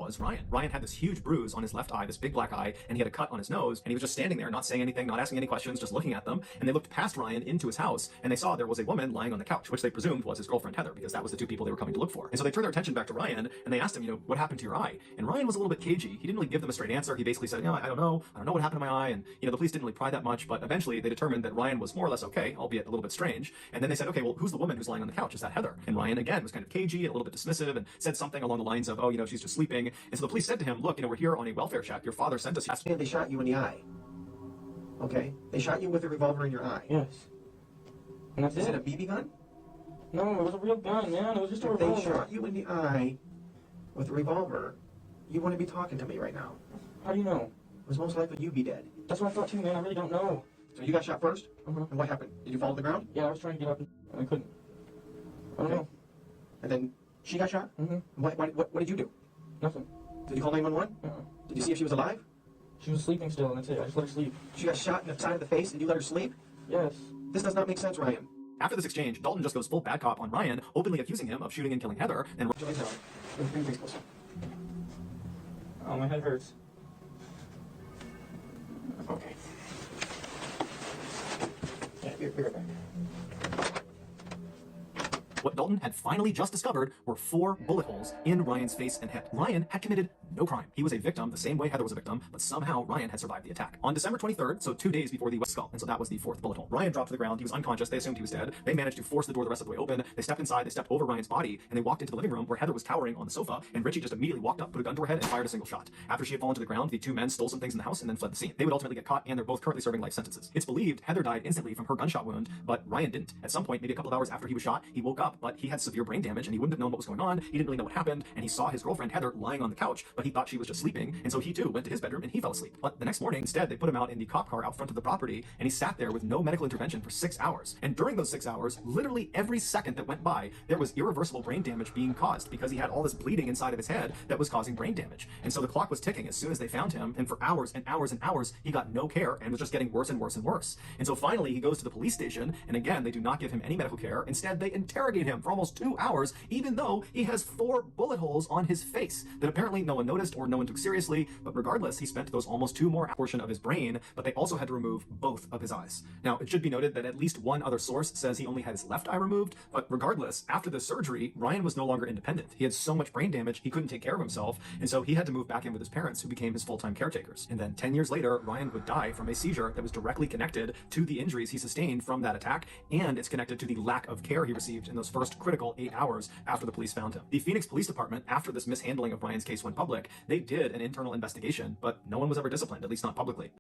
was Ryan. Ryan had this huge bruise on his left eye, this big black eye, and he had a cut on his nose, and he was just standing there, not saying anything, not asking any questions, just looking at them. And they looked past Ryan into his house, and they saw there was a woman lying on the couch, which they presumed was his girlfriend Heather, because that was the two people they were coming to look for. And so they turned their attention back to Ryan, and they asked him, what happened to your eye? And Ryan was a little bit cagey. He didn't really give them a straight answer. He basically said, I don't know what happened to my eye. And the police didn't really pry that much, but eventually they determined that Ryan was more or less okay, albeit a little bit strange. And then they said, okay, well, who's the woman who's lying on the couch? Is that Heather? And Ryan again was kind of cagey and a little bit dismissive and said something along the lines of, she's just sleeping. And so the police said to him, look, we're here on a welfare check. Your father sent us. And they shot you in the eye. Okay? They shot you with a revolver in your eye. Yes. And that's Is it a BB gun? No, it was a real gun, man. It was just a revolver. If they shot you in the eye with a revolver, you wouldn't be talking to me right now. How do you know? It was most likely you'd be dead. That's what I thought too, man. I really don't know. So you got shot first? Uh-huh. And what happened? Did you fall to the ground? Yeah, I was trying to get up and I couldn't. I don't know. And then she got shot? Mm-hmm. What did you do? Nothing. Did you call 911? Uh-uh. Did you see if she was alive? She was sleeping still, and that's it. I just let her sleep. She got shot in the side of the face and you let her sleep? Yes. This does not make sense, Ryan. After this exchange, Dalton just goes full bad cop on Ryan, openly accusing him of shooting and killing Heather, and Bring your face closer. Oh, my head hurts. Okay. Yeah, be right back. what Dalton had finally just discovered were 4 bullet holes in Ryan's face and head. Ryan had committed no crime. He was a victim the same way Heather was a victim, but somehow Ryan had survived the attack. On December 23rd, so 2 days before the skull, and so that was the 4th bullet hole, Ryan dropped to the ground. He was unconscious. They assumed he was dead. They managed to force the door the rest of the way open. They stepped inside. They stepped over Ryan's body, and they walked into the living room where Heather was cowering on the sofa, and Richie just immediately walked up, put a gun to her head, and fired a single shot. After she had fallen to the ground, the 2 men stole some things in the house and then fled the scene. They would ultimately get caught, and they're both currently serving life sentences. It's believed Heather died instantly from her gunshot wound, but Ryan didn't. At some point, maybe a couple of hours after he was shot, he woke up, but he had severe brain damage, and he wouldn't have known what was going on. He didn't really know what happened, and he saw his girlfriend Heather lying on the couch, but he thought she was just sleeping, and so he too went to his bedroom and he fell asleep. But the next morning, instead, they put him out in the cop car out front of the property, and he sat there with no medical intervention for 6 hours. And during those 6 hours, literally every second that went by, there was irreversible brain damage being caused because he had all this bleeding inside of his head that was causing brain damage. And so the clock was ticking as soon as they found him, and for hours and hours and hours, he got no care and was just getting worse and worse and worse. And so finally, he goes to the police station, and again, they do not give him any medical care. Instead, they interrogate him for almost 2 hours, even though he has 4 bullet holes on his face that apparently no one noticed or no one took seriously. But regardless, he spent those almost 2 more portion of his brain, but they also had to remove both of his eyes. Now, it should be noted that at least one other source says he only had his left eye removed, but regardless, after the surgery, Ryan was no longer independent. He had so much brain damage, he couldn't take care of himself, and so he had to move back in with his parents, who became his full-time caretakers. And then 10 years later, Ryan would die from a seizure that was directly connected to the injuries he sustained from that attack, and it's connected to the lack of care he received in those first critical 8 hours after the police found him. The Phoenix Police Department, after this mishandling of Ryan's case went public, they did an internal investigation, but no one was ever disciplined, at least not publicly.